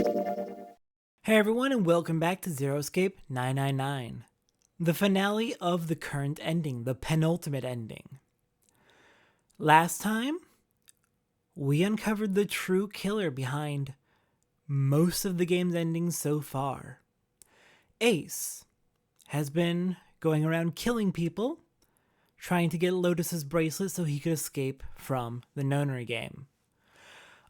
Hey everyone, and welcome back to Zero Escape 999, the finale of the current ending, the penultimate ending. Last time, we uncovered the true killer behind most of the game's endings so far. Ace has been going around killing people, trying to get Lotus's bracelet so he could escape from the nonary game.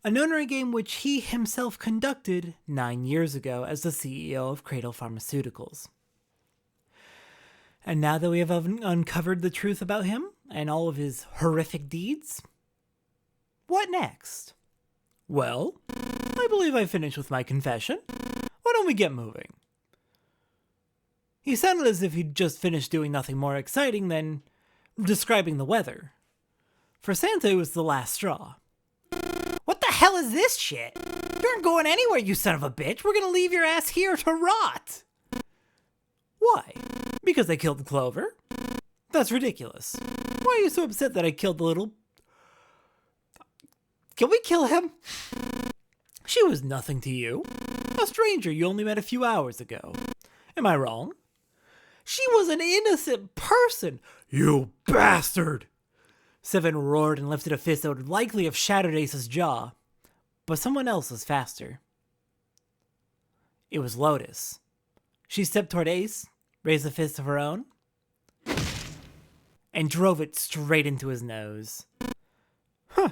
A nonary game which he himself conducted 9 years ago as the CEO of Cradle Pharmaceuticals. And now that we have uncovered the truth about him and all of his horrific deeds, what next? Well, I believe I finished with my confession. Why don't we get moving? He sounded as if he'd just finished doing nothing more exciting than describing the weather. For Santa, it was the last straw. What the hell is this shit? You aren't going anywhere, you son of a bitch. We're gonna leave your ass here to rot. Why? Because I killed Clover? That's ridiculous. Why are you so upset that I killed the little... Can we kill him? She was nothing to you. A stranger you only met a few hours ago. Am I wrong? She was an innocent person. You bastard! Seven roared and lifted a fist that would likely have shattered Ace's jaw. But someone else was faster. It was Lotus. She stepped toward Ace, raised a fist of her own, and drove it straight into his nose. Huh.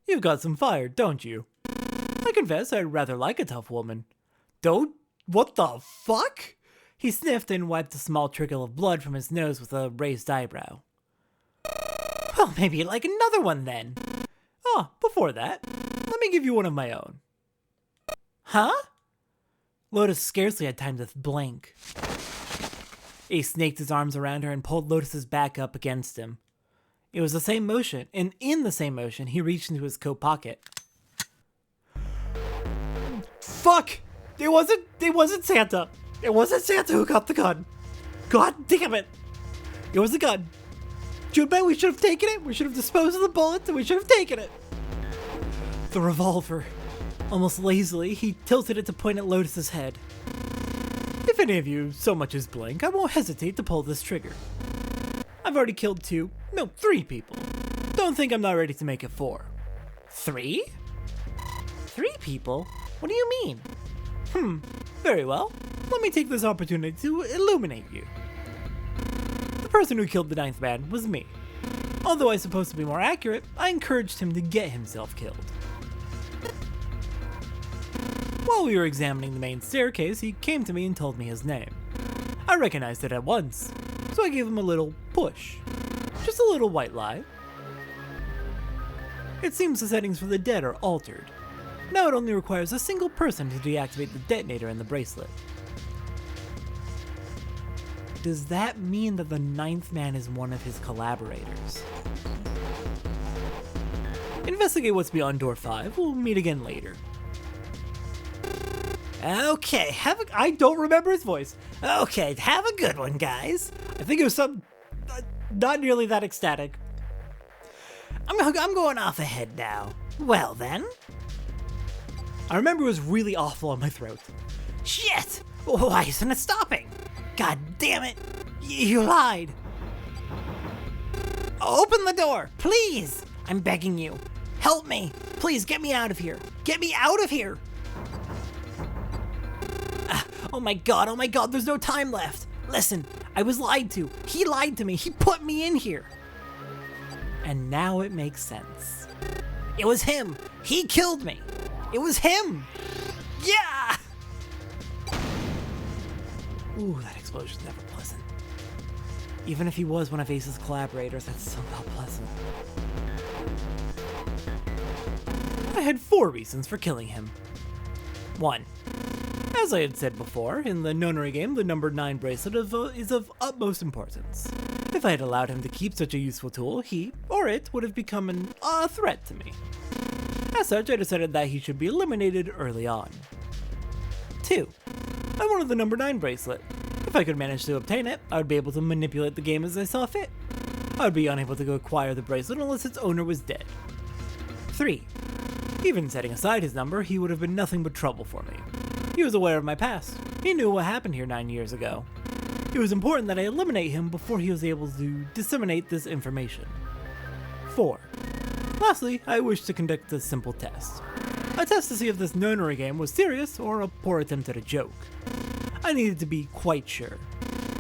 You've got some fire, don't you? I confess I'd rather like a tough woman. Don't? What the fuck? He sniffed and wiped a small trickle of blood from his nose with a raised eyebrow. Well, maybe you'd like another one then. Oh, before that, let me give you one of my own. Huh? Lotus scarcely had time to blink. Ace snaked his arms around her and pulled Lotus's back up against him. It was the same motion, and in the same motion, he reached into his coat pocket. Fuck! It wasn't Santa! It wasn't Santa who got the gun! God damn it! It was a gun. Junpei, we should have taken it. We should have disposed of the bullets, and we should have taken it. The revolver. Almost lazily, he tilted it to point at Lotus's head. If any of you so much as blink, I won't hesitate to pull this trigger. I've already killed 3 people. Don't think I'm not ready to make it 4. 3? 3 people? What do you mean? Very well. Let me take this opportunity to illuminate you. The person who killed the 9th man was me. Although I suppose to be more accurate, I encouraged him to get himself killed. While we were examining the main staircase, he came to me and told me his name. I recognized it at once, so I gave him a little push. Just a little white lie. It seems the settings for the dead are altered. Now it only requires a single person to deactivate the detonator in the bracelet. Does that mean that the 9th man is one of his collaborators? Investigate what's beyond door 5. We'll meet again later. Okay, I don't remember his voice. Okay, have a good one, guys. I think it was not nearly that ecstatic. I'm going off ahead now. Well then. I remember it was really awful on my throat. Shit! Why isn't it stopping? God damn it! You lied! Open the door, please! I'm begging you. Help me! Please get me out of here! Get me out of here! Oh my god, there's no time left! Listen, I was lied to. He lied to me. He put me in here. And now it makes sense. It was him! He killed me! It was him! Yeah! Ooh, that explosion's never pleasant. Even if he was one of Ace's collaborators, that's still not pleasant. I had 4 reasons for killing him. 1. As I had said before, in the nonary game, the number 9 bracelet is of utmost importance. If I had allowed him to keep such a useful tool, he, or it, would have become a threat to me. As such, I decided that he should be eliminated early on. 2. I wanted the number 9 bracelet. If I could manage to obtain it, I would be able to manipulate the game as I saw fit. I would be unable to acquire the bracelet unless its owner was dead. 3. Even setting aside his number, he would have been nothing but trouble for me. He was aware of my past. He knew what happened here 9 years ago. It was important that I eliminate him before he was able to disseminate this information. 4. Lastly, I wish to conduct a simple test. A test to see if this nonary game was serious or a poor attempt at a joke. I needed to be quite sure.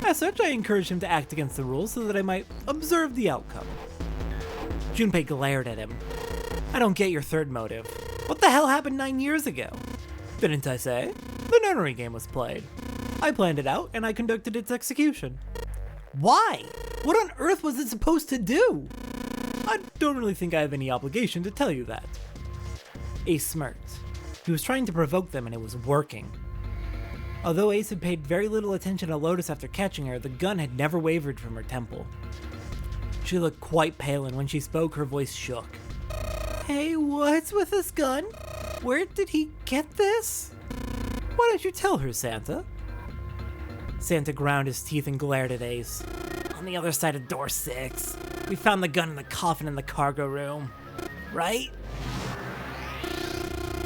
As such, I encouraged him to act against the rules so that I might observe the outcome. Junpei glared at him. I don't get your third motive. What the hell happened 9 years ago? Didn't I say? The nonary game was played. I planned it out and I conducted its execution. Why? What on earth was it supposed to do? I don't really think I have any obligation to tell you that. Ace smirked. He was trying to provoke them and it was working. Although Ace had paid very little attention to Lotus after catching her, the gun had never wavered from her temple. She looked quite pale, and when she spoke, her voice shook. Hey, what's with this gun? Where did he get this? Why don't you tell her, Santa? Santa ground his teeth and glared at Ace. On the other side of door 6. We found the gun in the coffin in the cargo room. Right?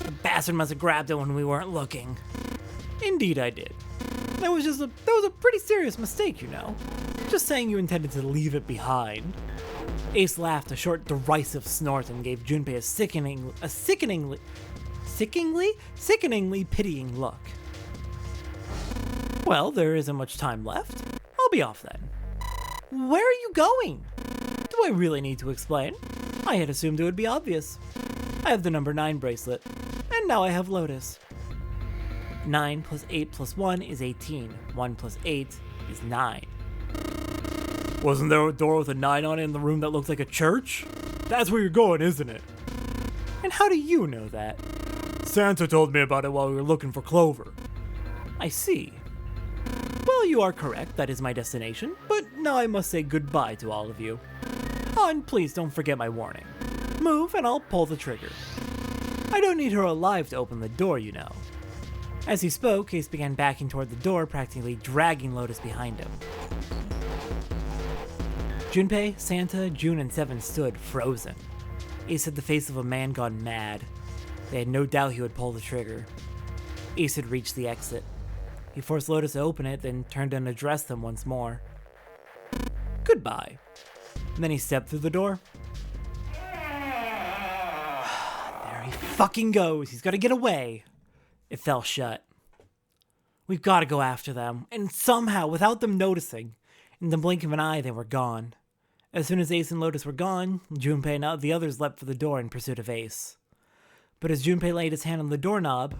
The bastard must have grabbed it when we weren't looking. Indeed I did. That was a pretty serious mistake, you know. Just saying you intended to leave it behind. Ace laughed a short, derisive snort and gave Junpei a sickeningly pitying look. Well, there isn't much time left. I'll be off then. Where are you going? Do I really need to explain? I had assumed it would be obvious. I have the number 9 bracelet, and now I have Lotus. 9 plus 8 plus 1 is 18. 1 plus 8 is 9. Wasn't there a door with a 9 on it in the room that looked like a church? That's where you're going, isn't it? And how do you know that? Santa told me about it while we were looking for Clover. I see. Well, you are correct, that is my destination, but now I must say goodbye to all of you. Oh, and please don't forget my warning. Move and I'll pull the trigger. I don't need her alive to open the door, you know. As he spoke, Ace began backing toward the door, practically dragging Lotus behind him. Junpei, Santa, June, and Seven stood, frozen. Ace had the face of a man gone mad. They had no doubt he would pull the trigger. Ace had reached the exit. He forced Lotus to open it, then turned and addressed them once more. Goodbye. And then he stepped through the door. There he fucking goes. He's got to get away. It fell shut. We've got to go after them. And somehow, without them noticing, in the blink of an eye, they were gone. As soon as Ace and Lotus were gone, Junpei and the others leapt for the door in pursuit of Ace. But as Junpei laid his hand on the doorknob,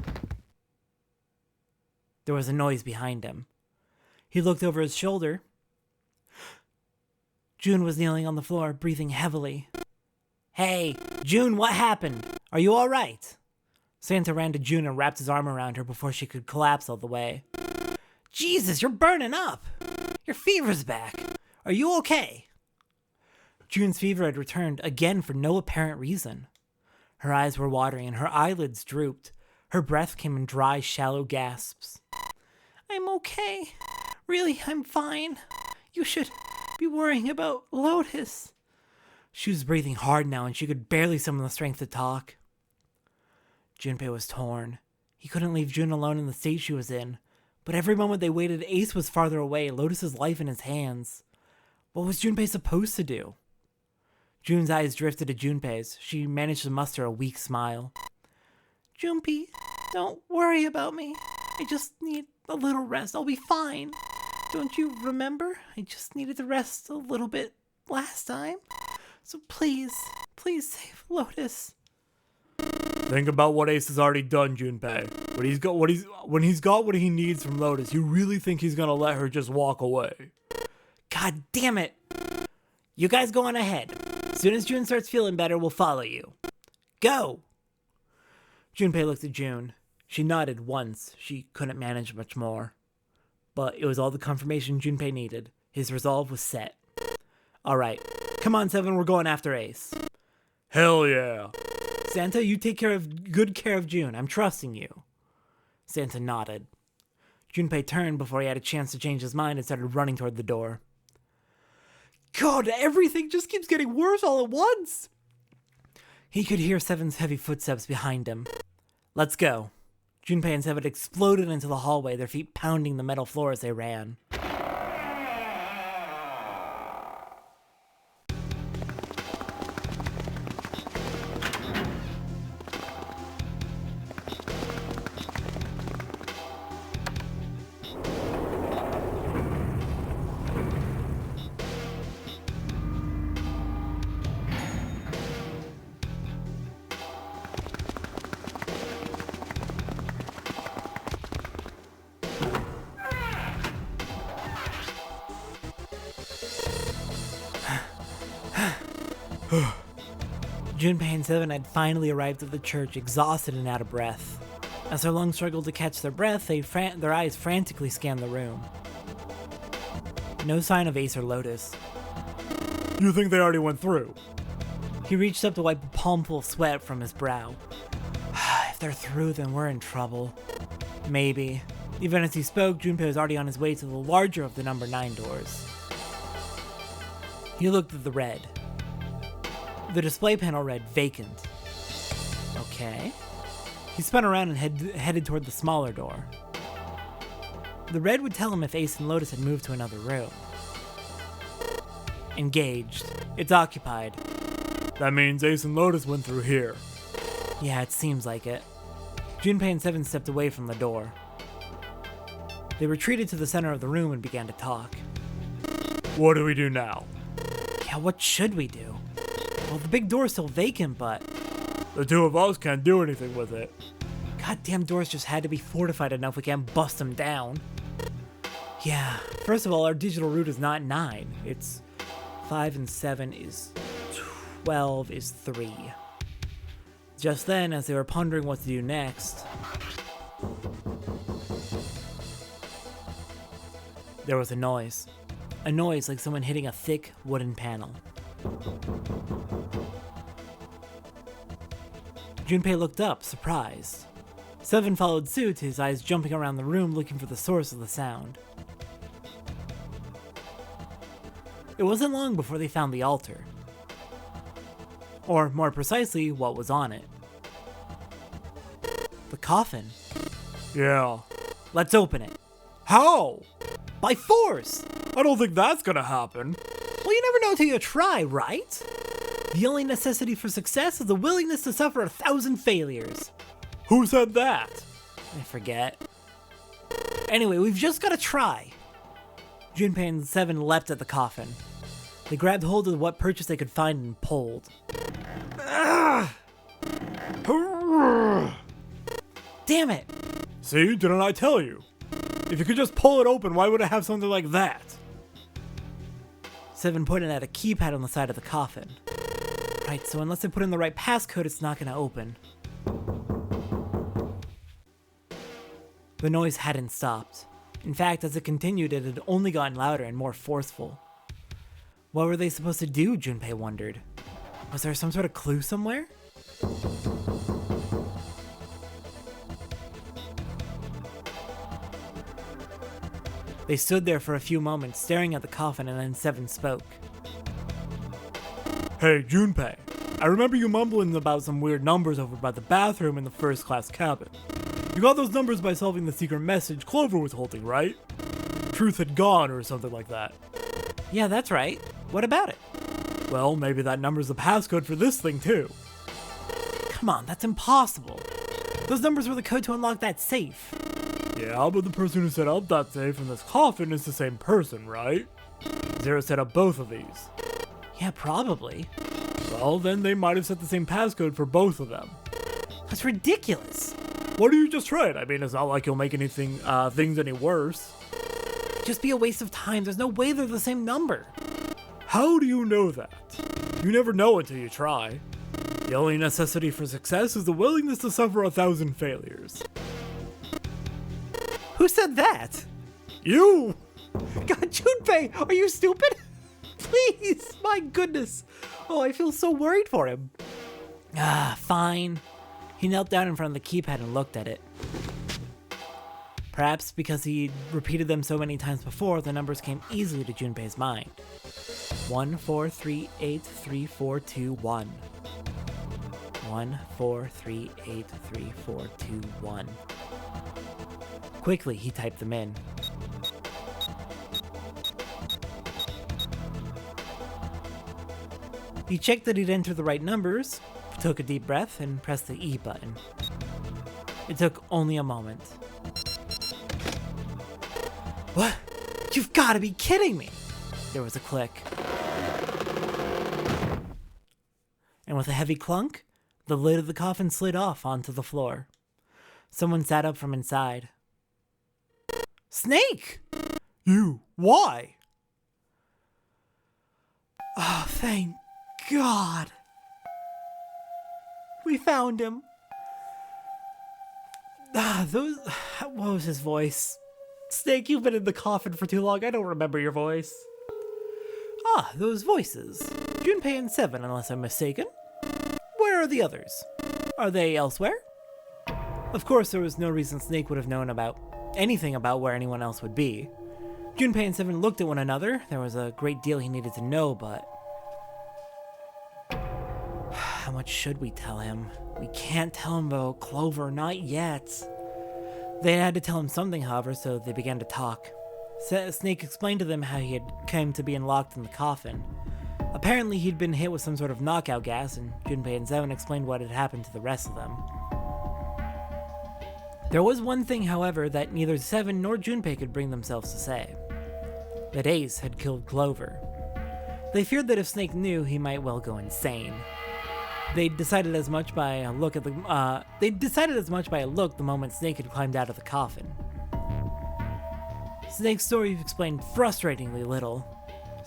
there was a noise behind him. He looked over his shoulder. June was kneeling on the floor, breathing heavily. Hey, June, what happened? Are you all right? Santa ran to June and wrapped his arm around her before she could collapse all the way. Jesus, you're burning up. Your fever's back. Are you okay? June's fever had returned again for no apparent reason. Her eyes were watering and her eyelids drooped. Her breath came in dry, shallow gasps. I'm okay. Really, I'm fine. You should be worrying about Lotus. She was breathing hard now and she could barely summon the strength to talk. Junpei was torn. He couldn't leave June alone in the state she was in. But every moment they waited, Ace was farther away, Lotus's life in his hands. What was Junpei supposed to do? June's eyes drifted to Junpei's. She managed to muster a weak smile. Junpei, don't worry about me. I just need a little rest. I'll be fine. Don't you remember? I just needed to rest a little bit last time. So please save Lotus. Think about what Ace has already done, Junpei. When he's got what he needs from Lotus, you really think he's gonna let her just walk away? God damn it! You guys go on ahead. As soon as June starts feeling better, we'll follow you. Go! Junpei looked at June. She nodded once. She couldn't manage much more. But it was all the confirmation Junpei needed. His resolve was set. Alright, come on, Seven, we're going after Ace. Hell yeah! Santa, you take good care of June. I'm trusting you. Santa nodded. Junpei turned before he had a chance to change his mind and started running toward the door. God, everything just keeps getting worse all at once. He could hear Seven's heavy footsteps behind him. Let's go. Junpei and Seven exploded into the hallway, their feet pounding the metal floor as they ran. Junpei and Seven had finally arrived at the church, exhausted and out of breath. As their lungs struggled to catch their breath, their eyes frantically scanned the room. No sign of Ace or Lotus. You think they already went through? He reached up to wipe a palmful of sweat from his brow. If they're through, then we're in trouble. Maybe. Even as he spoke, Junpei was already on his way to the larger of the number 9 doors. He looked at the red. The display panel read vacant. Okay. He spun around and headed toward the smaller door. The red would tell him if Ace and Lotus had moved to another room. Engaged. It's occupied. That means Ace and Lotus went through here. Yeah, it seems like it. Junpei and Seven stepped away from the door. They retreated to the center of the room and began to talk. What do we do now? Yeah, what should we do? Well, the big door's still vacant, but... The two of us can't do anything with it. Goddamn doors just had to be fortified enough we can't bust them down. Yeah, first of all, our digital root is not 9. It's 5 and 7 is 12 is 3. Just then, as they were pondering what to do next, there was a noise. A noise like someone hitting a thick wooden panel. Junpei looked up, surprised. Seven followed suit, his eyes jumping around the room looking for the source of the sound. It wasn't long before they found the altar. Or, more precisely, what was on it. The coffin. Yeah. Let's open it. How? By force! I don't think that's gonna happen. Well, you never know till you try, right? The only necessity for success is the willingness to suffer 1,000 failures. Who said that? I forget. Anyway, we've just gotta try. Junpei and Seven leapt at the coffin. They grabbed hold of what purchase they could find and pulled. Damn it! See, didn't I tell you? If you could just pull it open, why would it have something like that? Seven pointed at a keypad on the side of the coffin. Right, so unless I put in the right passcode, it's not gonna open. The noise hadn't stopped. In fact, as it continued, it had only gotten louder and more forceful. What were they supposed to do, Junpei wondered. Was there some sort of clue somewhere? They stood there for a few moments, staring at the coffin, and then Seven spoke. Hey, Junpei. I remember you mumbling about some weird numbers over by the bathroom in the first-class cabin. You got those numbers by solving the secret message Clover was holding, right? Truth had gone or something like that. Yeah, that's right. What about it? Well, maybe that number's the passcode for this thing, too. Come on, that's impossible. Those numbers were the code to unlock that safe. Yeah, but the person who set up that safe in this coffin is the same person, right? Zero set up both of these. Yeah, probably. Well, then they might have set the same passcode for both of them. That's ridiculous. Why do you just try it? I mean, it's not like you'll make things any worse. Just be a waste of time. There's no way they're the same number. How do you know that? You never know until you try. The only necessity for success is the willingness to suffer 1,000 failures. Who said that? You! God, Junpei, are you stupid? Please, my goodness. Oh, I feel so worried for him. Fine. He knelt down in front of the keypad and looked at it. Perhaps because he repeated them so many times before, the numbers came easily to Junpei's mind. 1 4 3 8 3 4 2 1. 1438341. Quickly, he typed them in. He checked that he'd entered the right numbers, took a deep breath, and pressed the E button. It took only a moment. What? You've got to be kidding me! There was a click. And with a heavy clunk, the lid of the coffin slid off onto the floor. Someone sat up from inside. Snake! You, why? Oh, thank God. We found him. What was his voice? Snake, you've been in the coffin for too long. I don't remember your voice. Ah, those voices. Junpei and Seven, unless I'm mistaken. Where are the others? Are they elsewhere? Of course, there was no reason Snake would have known anything about where anyone else would be. Junpei and Seven looked at one another. There was a great deal he needed to know, but... how much should we tell him? We can't tell him about Clover, not yet. They had to tell him something, however, so they began to talk. Snake explained to them how he had come to be locked in the coffin. Apparently, he'd been hit with some sort of knockout gas, and Junpei and Seven explained what had happened to the rest of them. There was one thing, however, that neither Seven nor Junpei could bring themselves to say. That Ace had killed Clover. They feared that if Snake knew, he might well go insane. They decided as much by a look the moment Snake had climbed out of the coffin. Snake's story explained frustratingly little.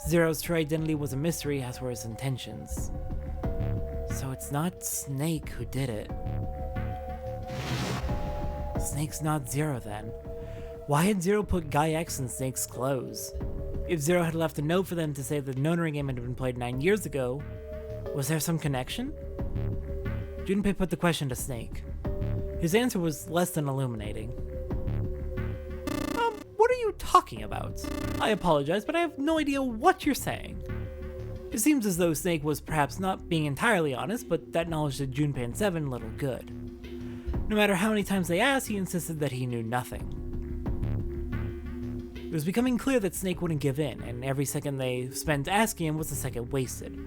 Zero's true identity was a mystery, as were his intentions. So it's not Snake who did it. Snake's not Zero then. Why had Zero put Guy X in Snake's clothes? If Zero had left a note for them to say the Nonary game had been played 9 years ago, was there some connection? Junpei put the question to Snake. His answer was less than illuminating. What are you talking about? I apologize, but I have no idea what you're saying. It seems as though Snake was perhaps not being entirely honest, but that knowledge did Junpei and Seven little good. No matter how many times they asked, he insisted that he knew nothing. It was becoming clear that Snake wouldn't give in, and every second they spent asking him was a second wasted.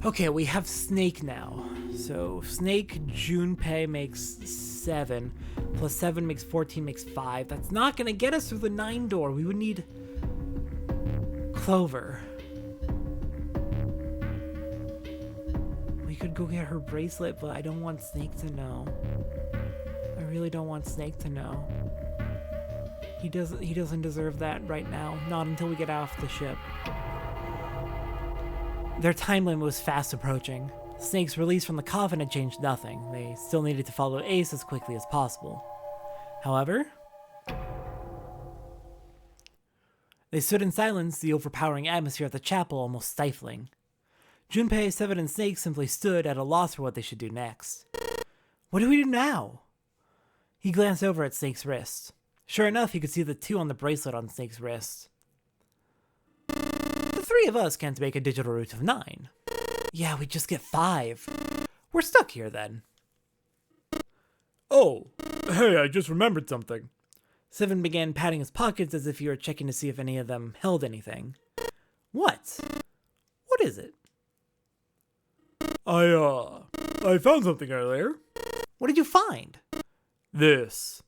Okay, we have Snake now. So Snake, Junpei makes 7, plus 7 makes 14, makes 5. That's not gonna get us through the 9 door. We would need Clover. We could go get her bracelet, but I don't want Snake to know. I really don't want Snake to know. He doesn't deserve that right now. Not until we get off the ship. Their time limit was fast approaching. Snake's release from the coffin had changed nothing. They still needed to follow Ace as quickly as possible. However, they stood in silence, the overpowering atmosphere at the chapel almost stifling. Junpei, Seven, and Snake simply stood at a loss for what they should do next. What do we do now? He glanced over at Snake's wrist. Sure enough, he could see the 2 on the bracelet on Snake's wrist. The 3 of us can't make a digital route of 9. Yeah, we just get 5. We're stuck here then. Oh, hey, I just remembered something. Seven began patting his pockets as if he were checking to see if any of them held anything. What? What is it? I found something earlier. What did you find? This.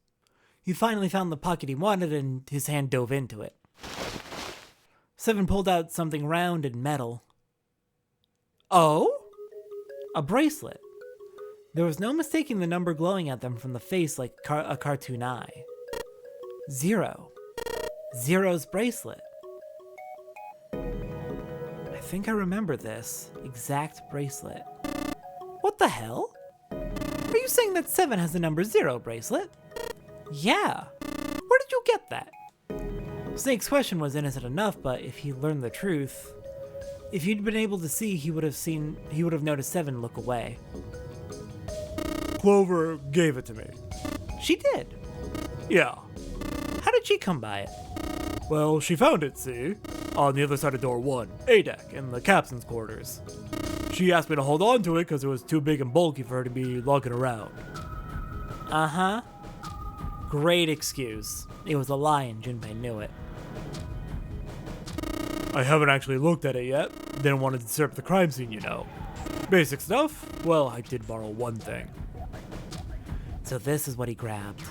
He finally found the pocket he wanted and his hand dove into it. Seven pulled out something round and metal. Oh? A bracelet. There was no mistaking the number glowing at them from the face like a cartoon eye. 0. Zero's bracelet. I think I remember this exact bracelet. What the hell? Are you saying that 7 has the number 0 bracelet? Yeah. Where did you get that? Snake's question was innocent enough, but if he learned the truth, if he'd been able to see, he would have noticed 7 look away. Clover gave it to me. She did? Yeah. How did she come by it? Well, she found it, see? On the other side of door 1, A deck, in the captain's quarters. She asked me to hold on to it because it was too big and bulky for her to be lugging around. Uh-huh. Great excuse. It was a lie and Junpei knew it. I haven't actually looked at it yet. Didn't want to disturb the crime scene, you know. Basic stuff? Well, I did borrow one thing. So this is what he grabbed.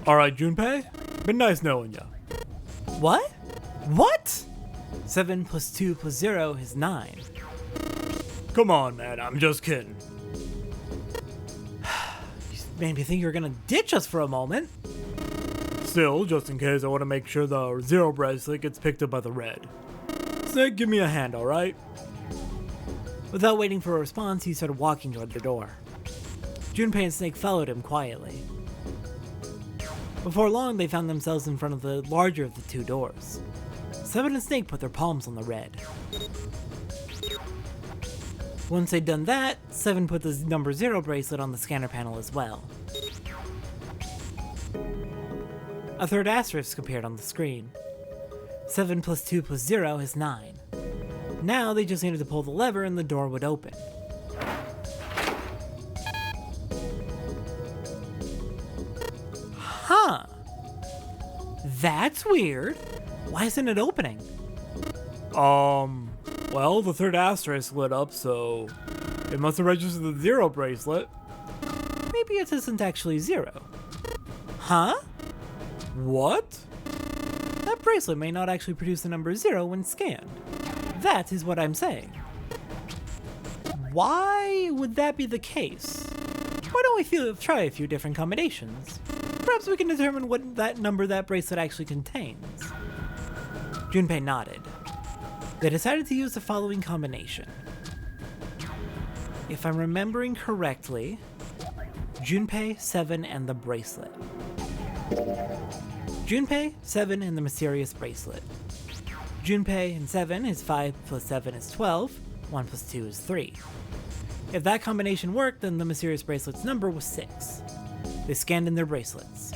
Alright, Junpei. Been nice knowing ya. What? What? 7 plus 2 plus 0 is 9. Come on, man. I'm just kidding. You made me think you were gonna ditch us for a moment. Still, just in case, I want to make sure the 0 bracelet gets picked up by the red. Snake, give me a hand, alright? Without waiting for a response, he started walking toward the door. Junpei and Snake followed him quietly. Before long, they found themselves in front of the larger of the two doors. 7 and Snake put their palms on the red. Once they'd done that, 7 put the number 0 bracelet on the scanner panel as well. A third asterisk appeared on the screen. 7 plus 2 plus 0 is 9. Now they just needed to pull the lever and the door would open. Huh. That's weird. Why isn't it opening? Well, the third asterisk lit up, so it must have registered the 0 bracelet. Maybe it isn't actually 0. Huh? What? That bracelet may not actually produce the number 0 when scanned. That is what I'm saying. Why would that be the case? Why don't we try a few different combinations? Perhaps we can determine what number that bracelet actually contains. Junpei nodded. They decided to use the following combination. If I'm remembering correctly, Junpei, 7, and the bracelet. Junpei, 7, and the mysterious bracelet. Junpei and 7 is 5 plus 7 is 12, 1 plus 2 is 3. If that combination worked, then the mysterious bracelet's number was 6. They scanned in their bracelets.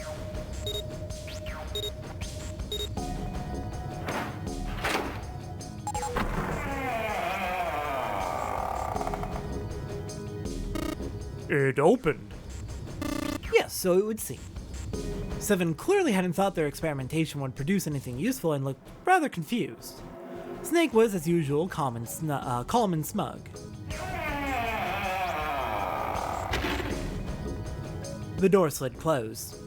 It opened. Yes, so it would seem. 7 clearly hadn't thought their experimentation would produce anything useful and looked rather confused. Snake was, as usual, calm and smug. The door slid closed.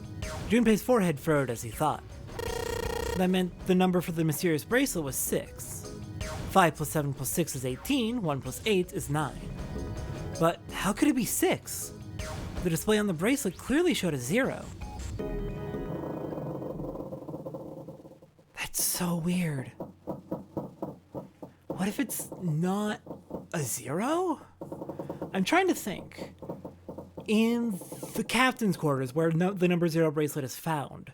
Junpei's forehead furrowed as he thought. That meant the number for the mysterious bracelet was 6. 5 plus 7 plus 6 is 18, 1 plus 8 is 9. But how could it be 6? The display on the bracelet clearly showed a 0. That's so weird. What if it's not a 0? I'm trying to think. In the captain's quarters, where the number 0 bracelet is found,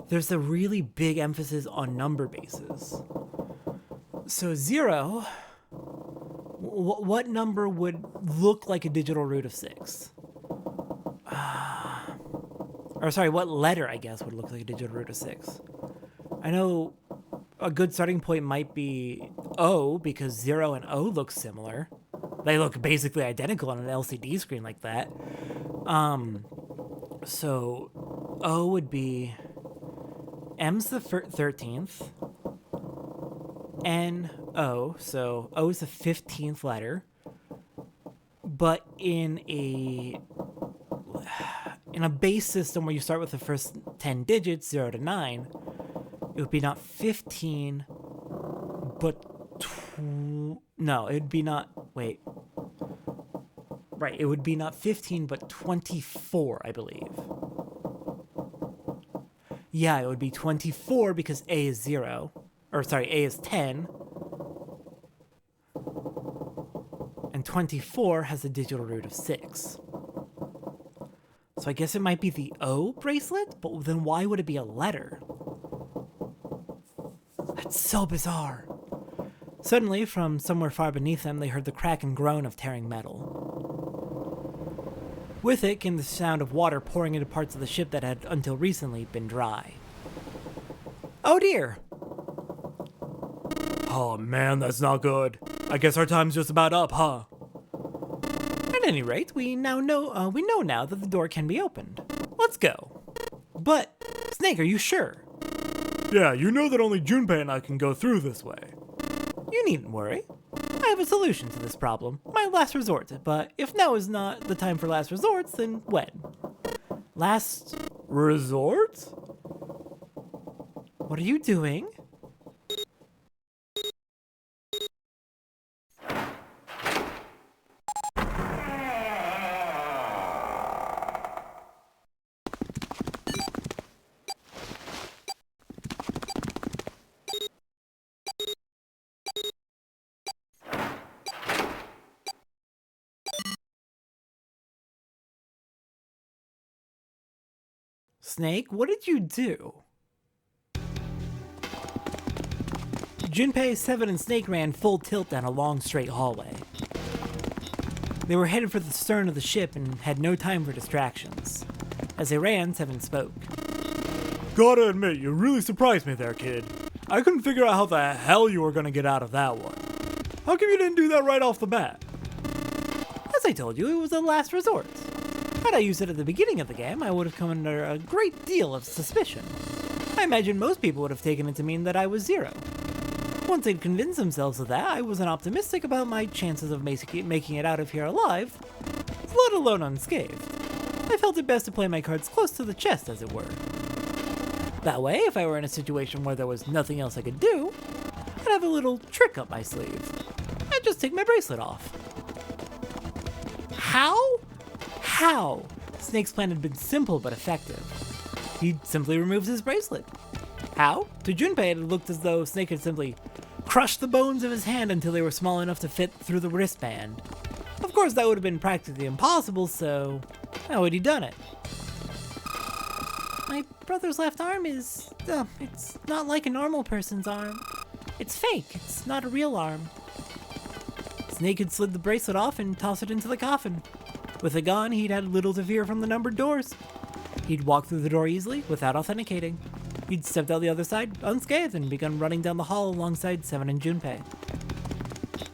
there's a really big emphasis on number bases. So 0, what number would look like a digital root of 6? What letter, I guess, would look like a digital root of 6? I know a good starting point might be O, because 0 and O look similar. They look basically identical on an LCD screen like that. So O would be M's the 13th, N, O, so O is the 15th letter, but in a base system where you start with the first 10 digits, 0 to 9, it would be not 15, but it would be not 15, but 24, I believe. Yeah, it would be 24 because A is 0. A is 10. And 24 has a digital root of 6. So I guess it might be the O bracelet, but then why would it be a letter? That's so bizarre. Suddenly, from somewhere far beneath them, they heard the crack and groan of tearing metal. With it came the sound of water pouring into parts of the ship that had, until recently, been dry. Oh dear! Oh man, that's not good. I guess our time's just about up, huh? At any rate, we know now that the door can be opened. Let's go. But, Snake, are you sure? Yeah, you know that only Junpei and I can go through this way. You needn't worry. I have a solution to this problem. My last resort, but if now is not the time for last resorts, then when? Last Resort? What are you doing? Snake, what did you do? Junpei, Seven, and Snake ran full tilt down a long straight hallway. They were headed for the stern of the ship and had no time for distractions. As they ran, Seven spoke. Gotta admit, you really surprised me there, kid. I couldn't figure out how the hell you were gonna get out of that one. How come you didn't do that right off the bat? As I told you, it was a last resort. Had I used it at the beginning of the game, I would have come under a great deal of suspicion. I imagine most people would have taken it to mean that I was zero. Once they'd convinced themselves of that, I wasn't optimistic about my chances of making it out of here alive, let alone unscathed. I felt it best to play my cards close to the chest, as it were. That way, if I were in a situation where there was nothing else I could do, I'd have a little trick up my sleeve. I'd just take my bracelet off. How? Snake's plan had been simple but effective. He simply removes his bracelet. How? To Junpei, it looked as though Snake had simply crushed the bones of his hand until they were small enough to fit through the wristband. Of course, that would have been practically impossible, so how had he done it? My brother's left arm is... it's not like a normal person's arm. It's fake. It's not a real arm. Snake had slid the bracelet off and tossed it into the coffin. With it gone, he'd had little to fear from the numbered doors. He'd walked through the door easily, without authenticating. He'd stepped out the other side, unscathed, and begun running down the hall alongside Seven and Junpei.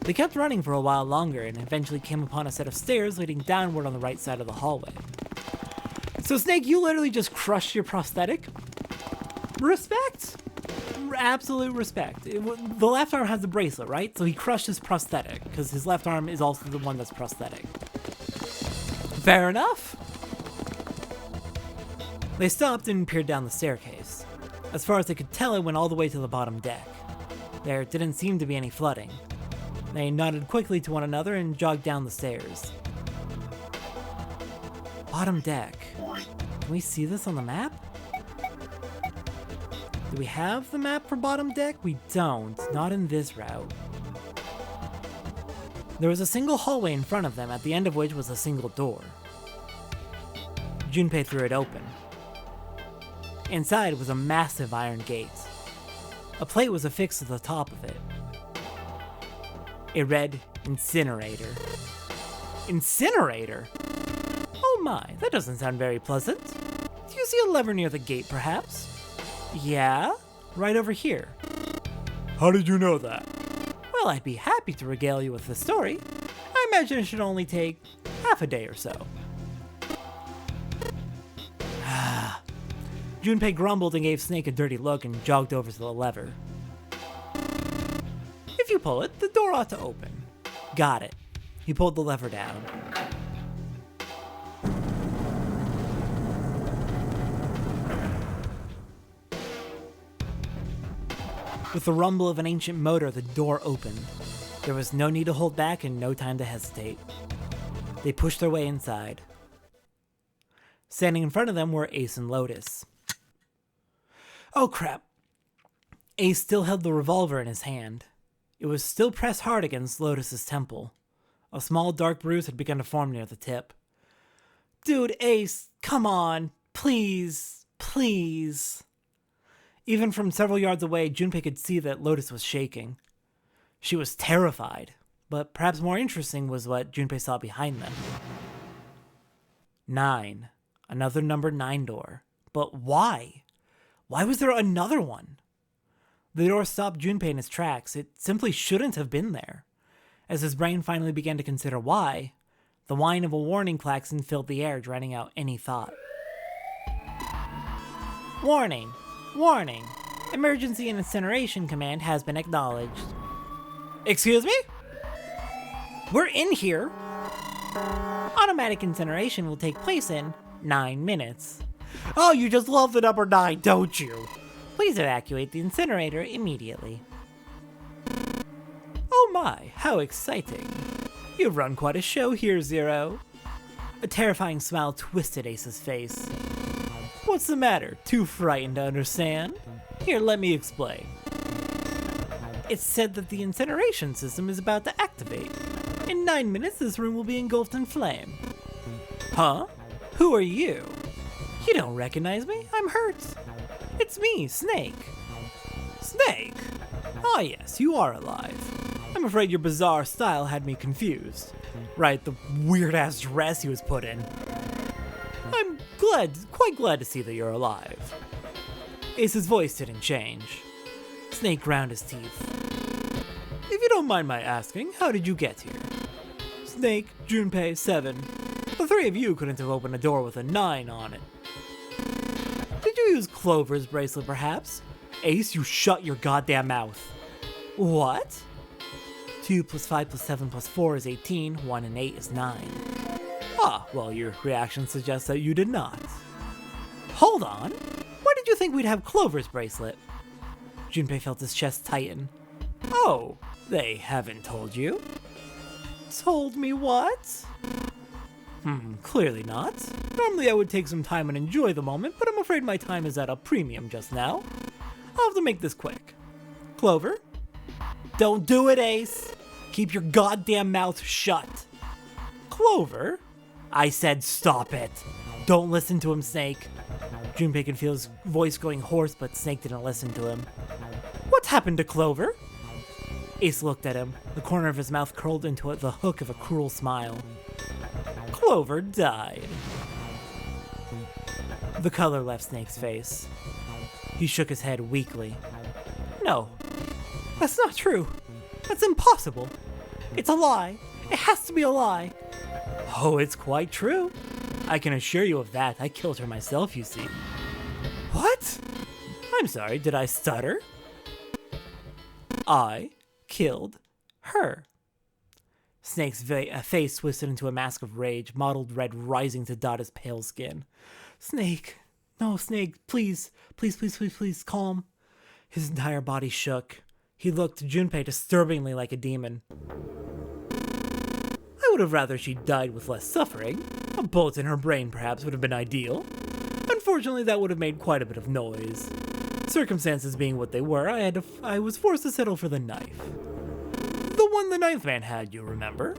They kept running for a while longer, and eventually came upon a set of stairs leading downward on the right side of the hallway. So Snake, you literally just crushed your prosthetic? Respect? Absolute respect. The left arm has the bracelet, right? So he crushed his prosthetic, because his left arm is also the one that's prosthetic. Fair enough. They stopped and peered down the staircase. As far as they could tell, it went all the way to the bottom deck. There didn't seem to be any flooding. They nodded quickly to one another and jogged down the stairs. Bottom deck. Can we see this on the map? Do we have the map for bottom deck? We don't. Not in this route. There was a single hallway in front of them, at the end of which was a single door. Junpei threw it open. Inside was a massive iron gate. A plate was affixed to the top of it. It read, Incinerator. Incinerator? Oh my, that doesn't sound very pleasant. Do you see a lever near the gate, perhaps? Yeah, right over here. How did you know that? Well, I'd be happy to regale you with the story. I imagine it should only take half a day or so. Junpei grumbled and gave Snake a dirty look and jogged over to the lever. If you pull it, the door ought to open. Got it. He pulled the lever down. With the rumble of an ancient motor, the door opened. There was no need to hold back and no time to hesitate. They pushed their way inside. Standing in front of them were Ace and Lotus. Oh crap. Ace still held the revolver in his hand. It was still pressed hard against Lotus's temple. A small dark bruise had begun to form near the tip. Dude, Ace, come on. Please, please. Even from several yards away, Junpei could see that Lotus was shaking. She was terrified, but perhaps more interesting was what Junpei saw behind them. 9. Another number 9 door. But why? Why was there another one? The door stopped Junpei in his tracks. It simply shouldn't have been there. As his brain finally began to consider why, the whine of a warning klaxon filled the air, drowning out any thought. Warning! Warning! Emergency and Incineration Command has been acknowledged. Excuse me? We're in here! Automatic incineration will take place in 9 minutes. Oh, you just love the number 9, don't you? Please evacuate the incinerator immediately. Oh my, how exciting. You've run quite a show here, Zero. A terrifying smile twisted Ace's face. What's the matter? Too frightened to understand? Here, let me explain. It's said that the incineration system is about to activate. In 9 minutes, this room will be engulfed in flame. Huh? Who are you? You don't recognize me? I'm hurt. It's me, Snake. Snake? Ah yes, you are alive. I'm afraid your bizarre style had me confused. Right, the weird-ass dress he was put in. I'm quite glad to see that you're alive. Ace's voice didn't change. Snake ground his teeth. If you don't mind my asking, how did you get here? Snake, Junpei, 7. The 3 of you couldn't have opened a door with a 9 on it. Did you use Clover's bracelet, perhaps? Ace, you shut your goddamn mouth. What? 2 plus 5 plus 7 plus 4 is 18, 1 and 8 is 9. Ah, well, your reaction suggests that you did not. Hold on. Why did you think we'd have Clover's bracelet? Junpei felt his chest tighten. Oh, they haven't told you? Told me what? Clearly not. Normally I would take some time and enjoy the moment, but I'm afraid my time is at a premium just now. I'll have to make this quick. Clover? Don't do it, Ace! Keep your goddamn mouth shut! Clover? I said stop it! Don't listen to him, Snake. Junpei could feel his voice going hoarse, but Snake didn't listen to him. What happened to Clover? Ace looked at him, the corner of his mouth curled into the hook of a cruel smile. Clover died. The color left Snake's face. He shook his head weakly. No, that's not true. That's impossible. It's a lie. It has to be a lie. Oh, it's quite true. I can assure you of that. I killed her myself, you see. What? I'm sorry, did I stutter? I killed her. Snake's face twisted into a mask of rage, mottled red rising to dot his pale skin. Snake. No, Snake, please. Please, calm. His entire body shook. He looked to Junpei disturbingly like a demon. I would have rather she died with less suffering. A bullet in her brain, perhaps, would have been ideal. Unfortunately, that would have made quite a bit of noise. Circumstances being what they were, I was forced to settle for the knife. The one the ninth man had, you remember?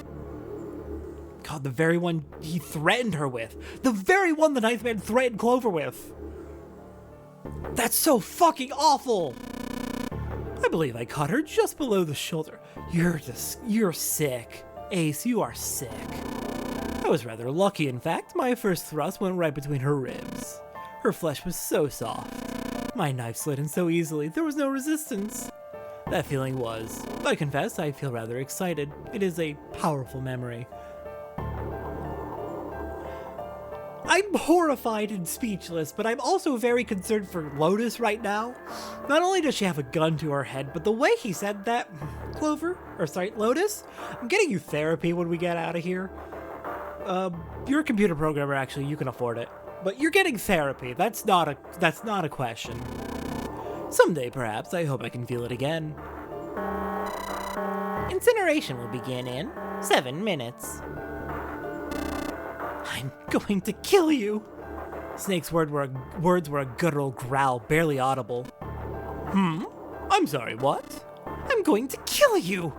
God, the very one he threatened her with. The very one the ninth man threatened Clover with. That's so fucking awful! I believe I caught her just below the shoulder. You're sick. Ace, you are sick. I was rather lucky, in fact. My first thrust went right between her ribs. Her flesh was so soft. My knife slid in so easily, there was no resistance. That feeling was, I confess, I feel rather excited. It is a powerful memory. I'm horrified and speechless, but I'm also very concerned for Lotus right now. Not only does she have a gun to her head, but the way he said that, Lotus, I'm getting you therapy when we get out of here. You're a computer programmer, actually, you can afford it. But you're getting therapy, that's not a question. Someday, perhaps, I hope I can feel it again. Incineration will begin in 7 minutes. I'm going to kill you! Snake's words were a guttural growl, barely audible. I'm sorry, what? I'm going to kill you!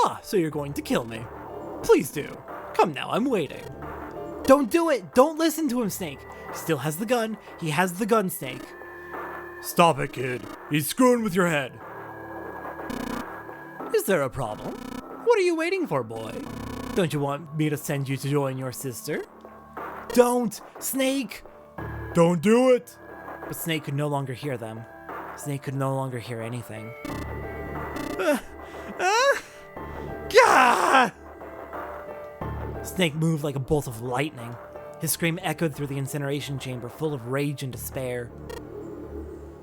Ah, so you're going to kill me. Please do. Come now, I'm waiting. Don't do it! Don't listen to him, Snake! He still has the gun. He has the gun, Snake. Stop it, kid. He's screwing with your head. Is there a problem? What are you waiting for, boy? Don't you want me to send you to join your sister? Don't! Snake! Don't do it! But Snake could no longer hear them. Snake could no longer hear anything. Gah! Snake moved like a bolt of lightning. His scream echoed through the incineration chamber, full of rage and despair.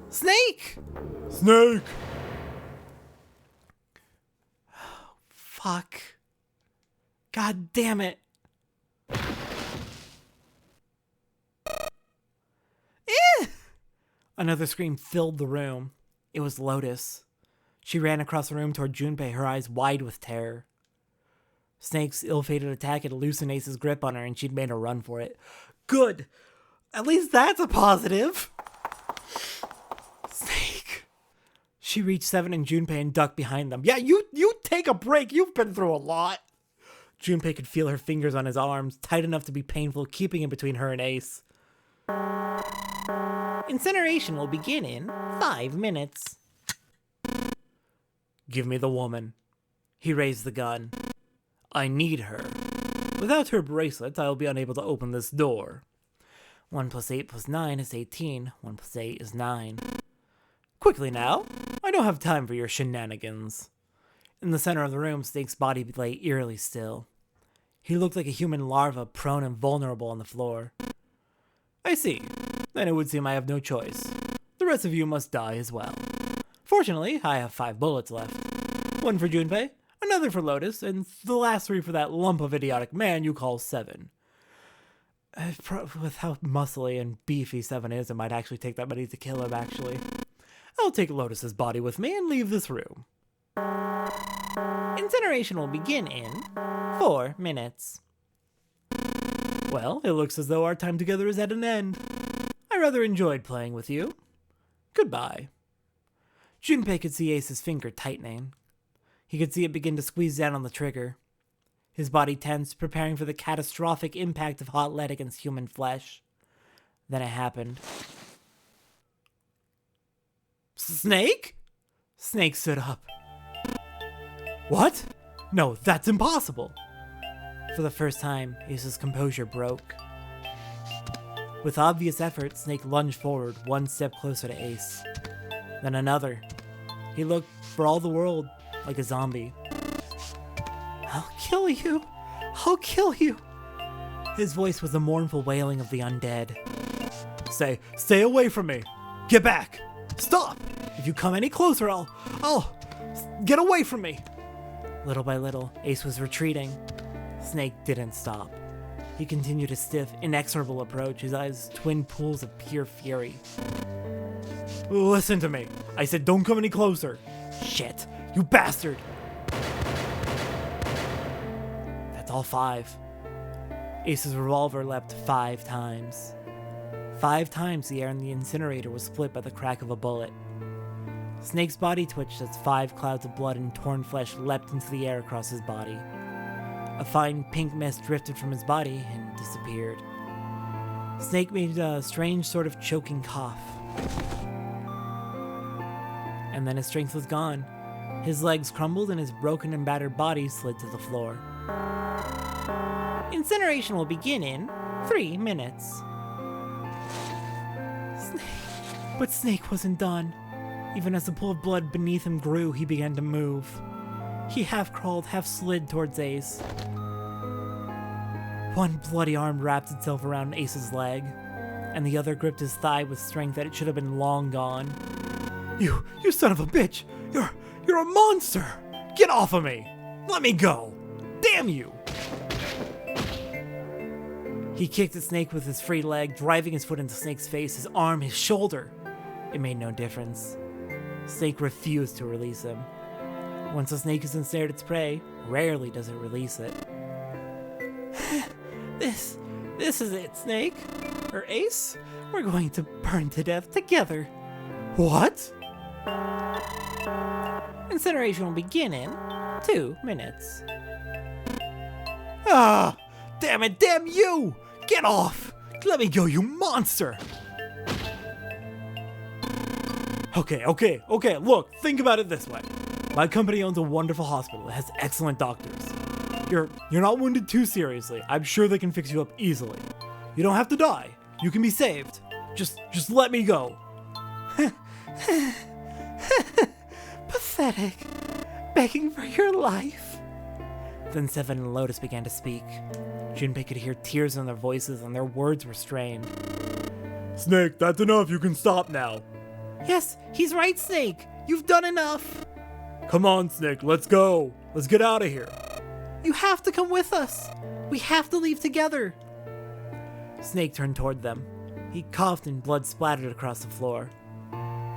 Snake! Snake! Fuck. God damn it. Another scream filled the room. It was Lotus. She ran across the room toward Junpei, her eyes wide with terror. Snake's ill-fated attack had loosened Ace's grip on her, and she'd made a run for it. Good! At least that's a positive! Snake! She reached Seven and Junpei and ducked behind them. Yeah, you take a break! You've been through a lot! Junpei could feel her fingers on his arms, tight enough to be painful, keeping it between her and Ace. Incineration will begin in 5 minutes. Give me the woman. He raised the gun. I need her. Without her bracelet, I will be unable to open this door. 1 + 8 + 9 is 18. 1 + 8 is 9. Quickly now. I don't have time for your shenanigans. In the center of the room, Snake's body lay eerily still. He looked like a human larva, prone and vulnerable on the floor. I see. Then it would seem I have no choice. The rest of you must die as well. Fortunately, I have 5 bullets left. 1 for Junpei, another for Lotus, and the last 3 for that lump of idiotic man you call Seven. With how muscly and beefy Seven is, it might actually take that many to kill him, actually. I'll take Lotus's body with me and leave this room. Incineration will begin in 4 minutes. Well, it looks as though our time together is at an end. I rather enjoyed playing with you. Goodbye. Junpei could see Ace's finger tightening. He could see it begin to squeeze down on the trigger. His body tensed, preparing for the catastrophic impact of hot lead against human flesh. Then it happened. Snake? Snake stood up. What? No, that's impossible. For the first time, Ace's composure broke. With obvious effort, Snake lunged forward, 1 step closer to Ace. Then another. He looked, for all the world, like a zombie. I'll kill you. I'll kill you. His voice was the mournful wailing of the undead. Stay away from me. Get back. Stop. If you come any closer, I'll get away from me. Little by little, Ace was retreating. Snake didn't stop. He continued his stiff, inexorable approach, his eyes twin pools of pure fury. Listen to me. I said don't come any closer. Shit, you bastard. That's all 5. Ace's revolver leapt 5 times. 5 times the air in the incinerator was split by the crack of a bullet. Snake's body twitched as 5 clouds of blood and torn flesh leapt into the air across his body. A fine pink mist drifted from his body and disappeared. Snake made a strange sort of choking cough. And then his strength was gone. His legs crumbled and his broken and battered body slid to the floor. Incineration will begin in 3 minutes. But Snake wasn't done. Even as the pool of blood beneath him grew, he began to move. He half crawled, half slid towards Ace. One bloody arm wrapped itself around Ace's leg, and the other gripped his thigh with strength that it should have been long gone. You son of a bitch! You're a monster! Get off of me! Let me go! Damn you! He kicked at Snake with his free leg, driving his foot into Snake's face, his arm, his shoulder. It made no difference. Snake refused to release him. Once a snake has ensnared its prey, rarely does it release it. This is it, Snake. Or Ace. We're going to burn to death together. What? Incineration will begin in 2 minutes. Ah! Damn it, damn you! Get off! Let me go, you monster! Okay, look, think about it this way. My company owns a wonderful hospital. It has excellent doctors. You're not wounded too seriously. I'm sure they can fix you up easily. You don't have to die. You can be saved. Just let me go. Pathetic. Begging for your life. Then Seven and Lotus began to speak. Junpei could hear tears in their voices and their words were strained. Snake, that's enough. You can stop now. Yes, he's right, Snake. You've done enough. Come on, Snake. Let's go. Let's get out of here. You have to come with us. We have to leave together. Snake turned toward them. He coughed and blood splattered across the floor.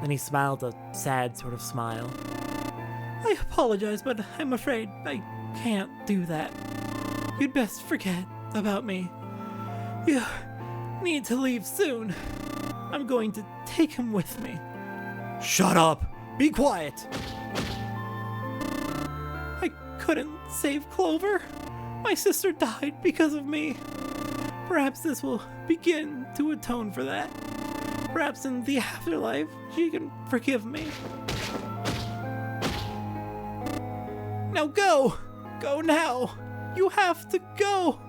Then he smiled a sad sort of smile. I apologize, but I'm afraid I can't do that. You'd best forget about me. You need to leave soon. I'm going to take him with me. Shut up. Be quiet. I couldn't save Clover. My sister died because of me. Perhaps this will begin to atone for that. Perhaps in the afterlife, she can forgive me. Now go! Go now! You have to go!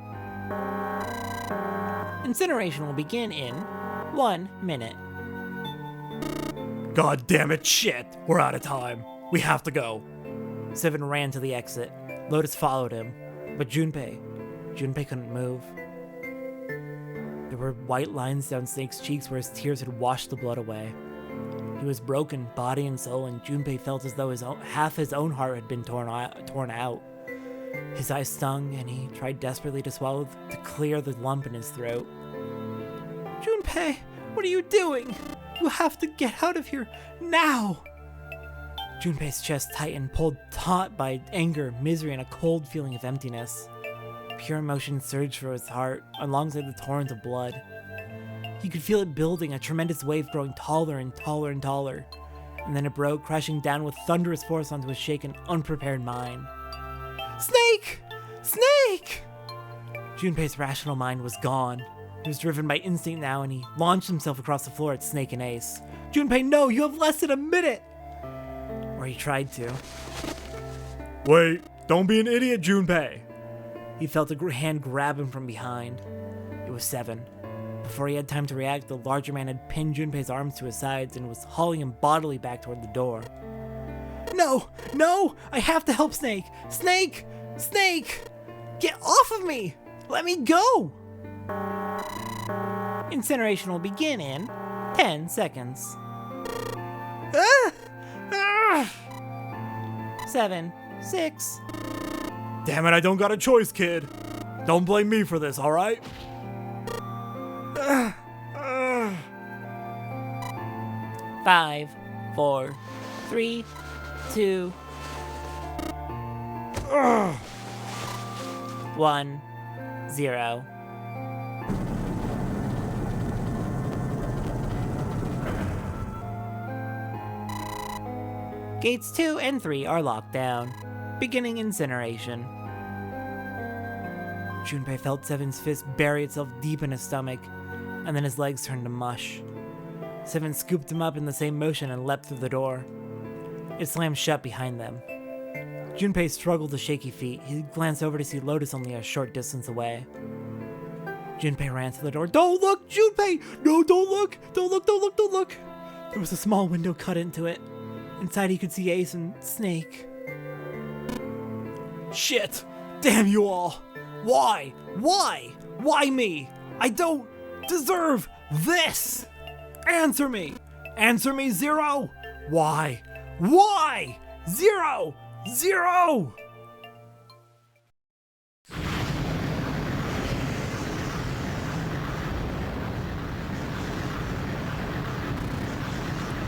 Incineration will begin in 1 minute. God damn it, shit. We're out of time. We have to go. Seven ran to the exit. Lotus followed him. But Junpei couldn't move. There were white lines down Snake's cheeks where his tears had washed the blood away. He was broken, body and soul, and Junpei felt as though half his own heart had been torn out. His eyes stung, and he tried desperately to swallow to clear the lump in his throat. Junpei, what are you doing? You have to get out of here now! Junpei's chest tightened, pulled taut by anger, misery, and a cold feeling of emptiness. Pure emotion surged through his heart, alongside the torrent of blood. He could feel it building, a tremendous wave growing taller and taller and taller. And then it broke, crashing down with thunderous force onto his shaken, unprepared mind. Snake! Snake! Junpei's rational mind was gone. He was driven by instinct now, and he launched himself across the floor at Snake and Ace. Junpei, no! You have less than a minute! Or he tried to. Wait, don't be an idiot, Junpei. He felt a hand grab him from behind. It was Seven. Before he had time to react, the larger man had pinned Junpei's arms to his sides and was hauling him bodily back toward the door. No! No! I have to help Snake! Snake! Snake! Get off of me! Let me go! Incineration will begin in 10 seconds. Ah! Ah! 7, 6. Damn it, I don't got a choice, kid. Don't blame me for this, alright? 5, 4, 3, 2, 1, 0. Gates 2 and 3 are locked down, beginning incineration. Junpei felt Seven's fist bury itself deep in his stomach, and then his legs turned to mush. Seven scooped him up in the same motion and leapt through the door. It slammed shut behind them. Junpei struggled to shaky feet. He glanced over to see Lotus only a short distance away. Junpei ran to the door. Don't look, Junpei! No, don't look! Don't look, don't look, don't look! There was a small window cut into it. Inside he could see Ace and Snake. Shit! Damn you all! Why? Why? Why me? I don't deserve this! Answer me! Answer me, Zero! Why? Why? Zero! Zero!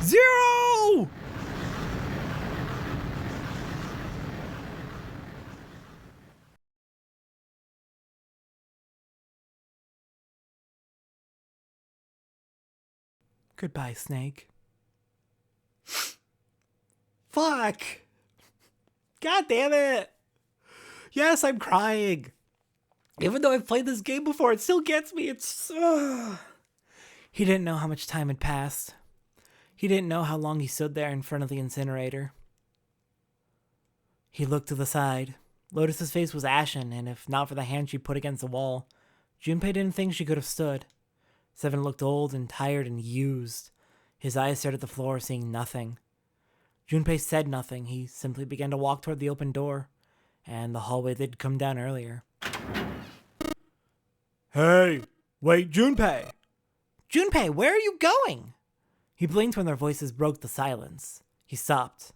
Zero! Goodbye, Snake. Fuck! God damn it! Yes, I'm crying. Even though I've played this game before, it still gets me. It's... He didn't know how much time had passed. He didn't know how long he stood there in front of the incinerator. He looked to the side. Lotus's face was ashen, and if not for the hand she put against the wall, Junpei didn't think she could have stood. Seven looked old and tired and used. His eyes stared at the floor, seeing nothing. Junpei said nothing. He simply began to walk toward the open door, and the hallway they'd come down earlier. Hey, wait, Junpei! Junpei, where are you going? He blinked when their voices broke the silence. He stopped.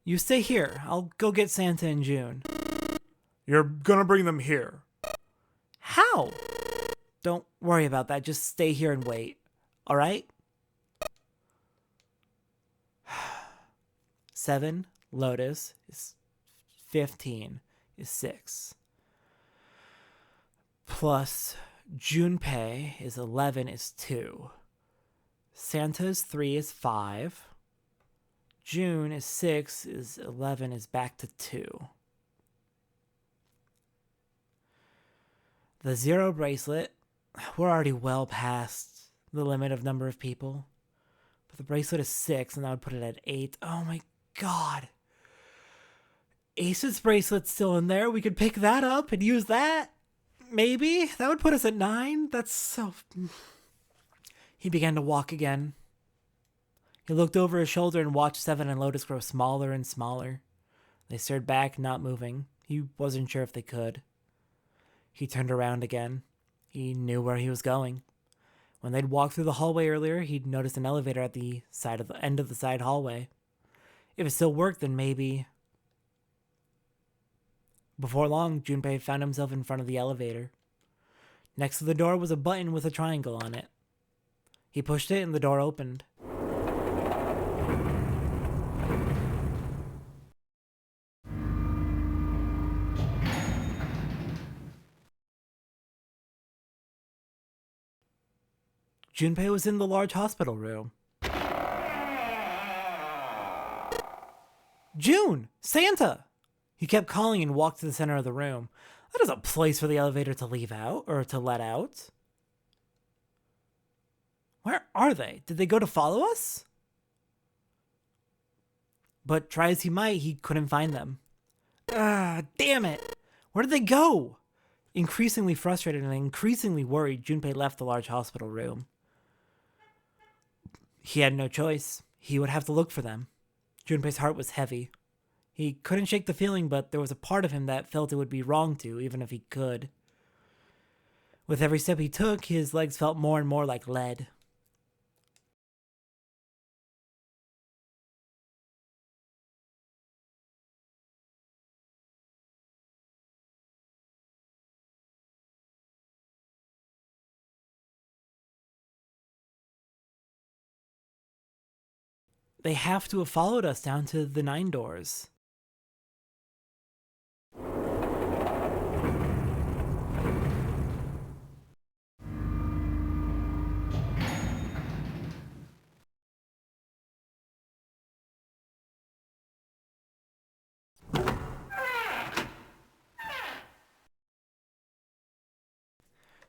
You stay here. I'll go get Santa and June. You're gonna bring them here. How? Don't worry about that. Just stay here and wait. All right? 7, Lotus, is 15, is 6. Plus Junpei is 11, is 2. Santa's 3 is 5. June is 6, is 11, is back to 2. The 0 bracelet, we're already well past the limit of number of people. But the bracelet is 6, and that would put it at 8. Oh my god. Ace's bracelet's still in there. We could pick that up and use that. Maybe. That would put us at 9. That's so... He began to walk again. He looked over his shoulder and watched 7 and Lotus grow smaller and smaller. They stared back, not moving. He wasn't sure if they could. He turned around again. He knew where he was going. When they'd walked through the hallway earlier, he'd noticed an elevator at the end of the side hallway. If it still worked, then maybe... Before long, Junpei found himself in front of the elevator. Next to the door was a button with a triangle on it. He pushed it and the door opened. Junpei was in the large hospital room. June! Santa! He kept calling and walked to the center of the room. That is a place for the elevator to leave out, or to let out. Where are they? Did they go to follow us? But try as he might, he couldn't find them. Ah, damn it! Where did they go? Increasingly frustrated and increasingly worried, Junpei left the large hospital room. He had no choice. He would have to look for them. Junpei's heart was heavy. He couldn't shake the feeling, but there was a part of him that felt it would be wrong to, even if he could. With every step he took, his legs felt more and more like lead. They have to have followed us down to the 9 doors.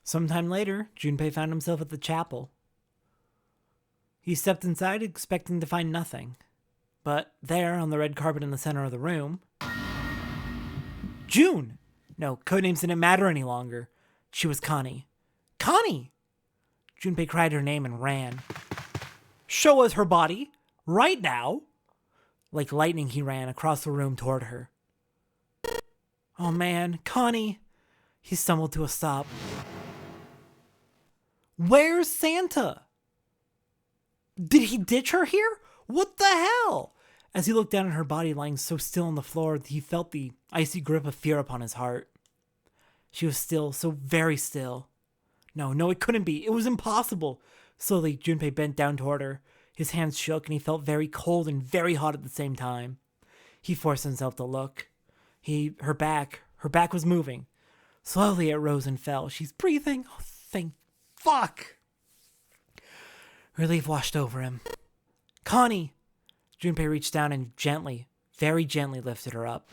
Sometime later, Junpei found himself at the chapel. He stepped inside, expecting to find nothing. But there, on the red carpet in the center of the room... June! No, codenames didn't matter any longer. She was Connie. Connie! Junpei cried her name and ran. Show us her body! Right now! Like lightning, he ran across the room toward her. Oh man, Connie! He stumbled to a stop. Where's Santa? Did he ditch her here? What the hell? As he looked down at her body lying so still on the floor, he felt the icy grip of fear upon his heart. She was still, so very still. No, it couldn't be. It was impossible. Slowly, Junpei bent down toward her. His hands shook and he felt very cold and very hot at the same time. He forced himself to look. Her back was moving. Slowly it rose and fell. She's breathing. Oh, thank fuck. Relief washed over him. Connie! Junpei reached down and gently, very gently lifted her up.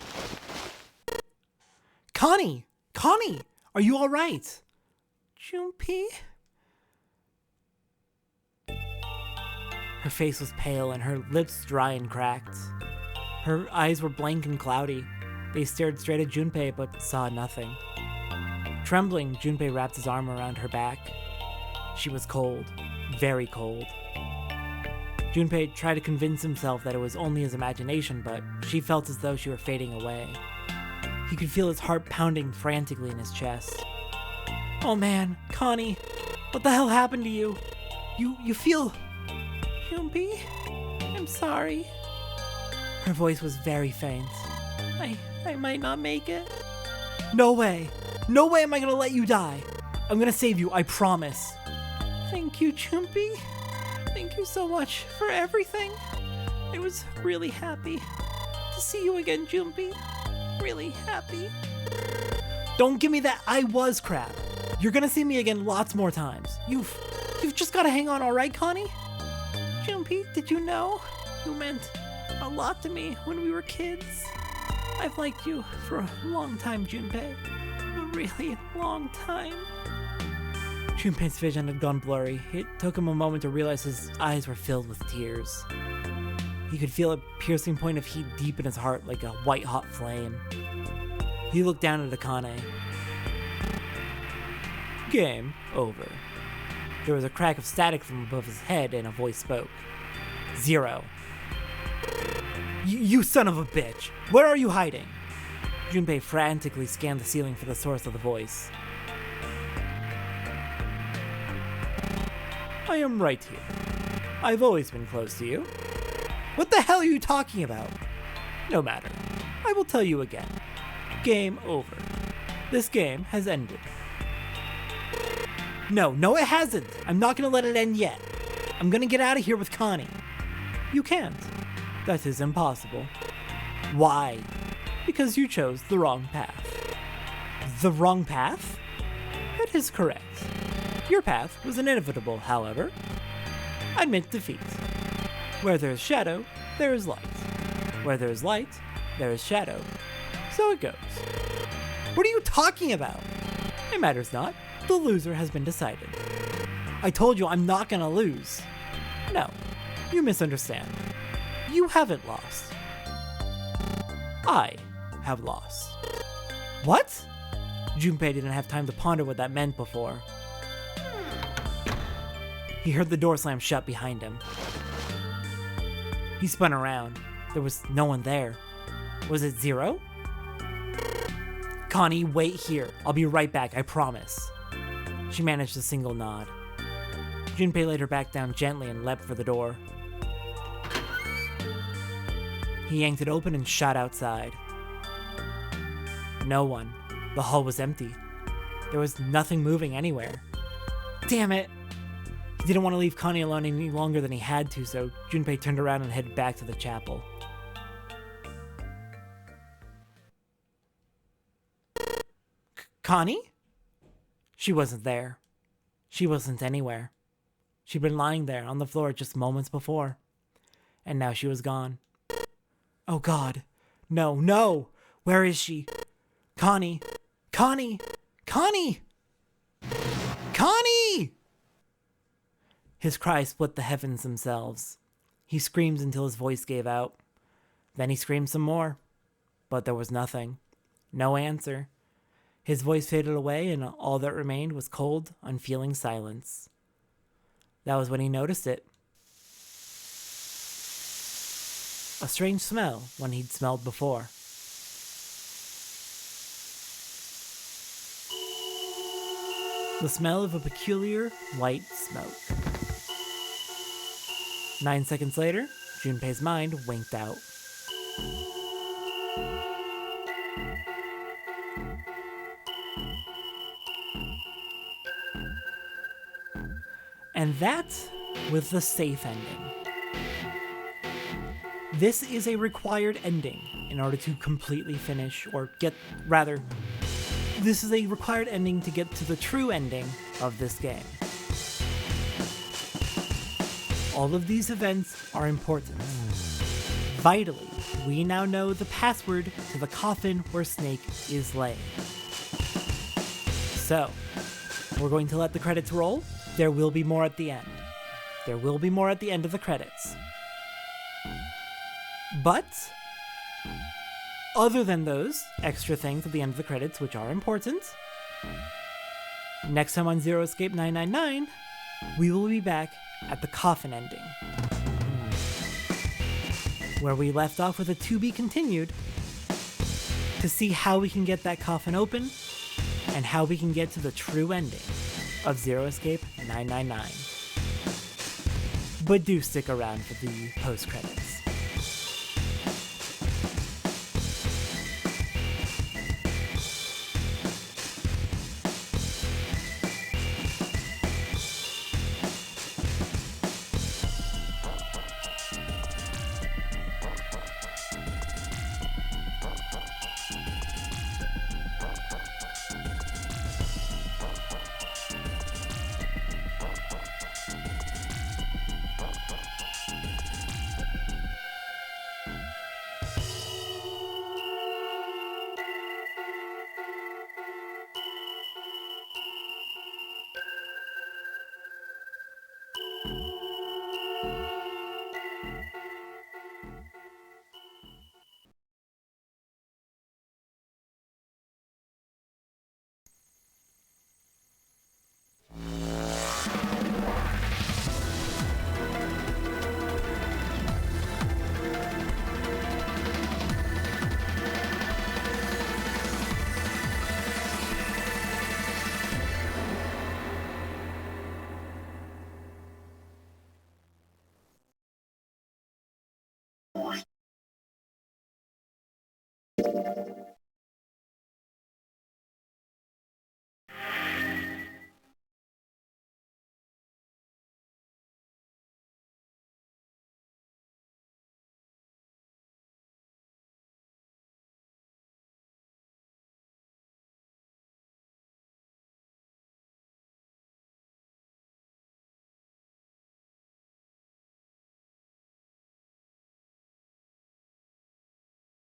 Connie! Connie! Are you all right? Junpei? Her face was pale and her lips dry and cracked. Her eyes were blank and cloudy. They stared straight at Junpei but saw nothing. Trembling, Junpei wrapped his arm around her back. She was cold. very cold. Junpei tried to convince himself that it was only his imagination, but she felt as though she were fading away. He could feel his heart pounding frantically in his chest. Oh man, Connie, what the hell happened to you? You feel... Junpei? I'm sorry. Her voice was very faint. I might not make it. No way. No way am I gonna let you die. I'm gonna save you, I promise. Thank you, Junpei. Thank you so much for everything. I was really happy to see you again, Junpei. Really happy. Don't give me that I was crap. You're gonna see me again lots more times. You've just gotta hang on, alright, Connie? Junpei, did you know? You meant a lot to me when we were kids. I've liked you for a long time, Junpei. A really long time. Junpei's vision had gone blurry. It took him a moment to realize his eyes were filled with tears. He could feel a piercing point of heat deep in his heart like a white-hot flame. He looked down at Akane. Game over. There was a crack of static from above his head and a voice spoke. 0. You son of a bitch! Where are you hiding? Junpei frantically scanned the ceiling for the source of the voice. I am right here. I've always been close to you. What the hell are you talking about? No matter. I will tell you again. Game over. This game has ended. No, it hasn't. I'm not gonna let it end yet. I'm gonna get out of here with Connie. You can't. That is impossible. Why? Because you chose the wrong path. The wrong path? That is correct. Your path was inevitable, however. Admit defeat. Where there is shadow, there is light. Where there is light, there is shadow. So it goes. What are you talking about? It matters not. The loser has been decided. I told you I'm not gonna lose. No, you misunderstand. You haven't lost. I have lost. What? Junpei didn't have time to ponder what that meant before. He heard the door slam shut behind him. He spun around. There was no one there. Was it 0? Connie, wait here. I'll be right back, I promise. She managed a single nod. Junpei laid her back down gently and leapt for the door. He yanked it open and shot outside. No one. The hall was empty. There was nothing moving anywhere. Damn it! He didn't want to leave Connie alone any longer than he had to, so Junpei turned around and headed back to the chapel. Connie? She wasn't there. She wasn't anywhere. She'd been lying there on the floor just moments before. And now she was gone. Oh God. No! Where is she? Connie! Connie! Connie! Connie! His cry split the heavens themselves. He screamed until his voice gave out. Then he screamed some more. But there was nothing. No answer. His voice faded away and all that remained was cold, unfeeling silence. That was when he noticed it. A strange smell one he'd smelled before. The smell of a peculiar white smoke. 9 seconds later, Junpei's mind winked out. And that was the safe ending. This is a required ending in order to completely finish, this is a required ending to get to the true ending of this game. All of these events are important. Vitally, we now know the password to the coffin where Snake is laying. So, we're going to let the credits roll. There will be more at the end. There will be more at the end of the credits. But, other than those extra things at the end of the credits, which are important, next time on Zero Escape 999, we will be back at the Coffin ending, where we left off with a to be continued, to see how we can get that coffin open and how we can get to the true ending of Zero Escape 999. But do stick around for the post-credits.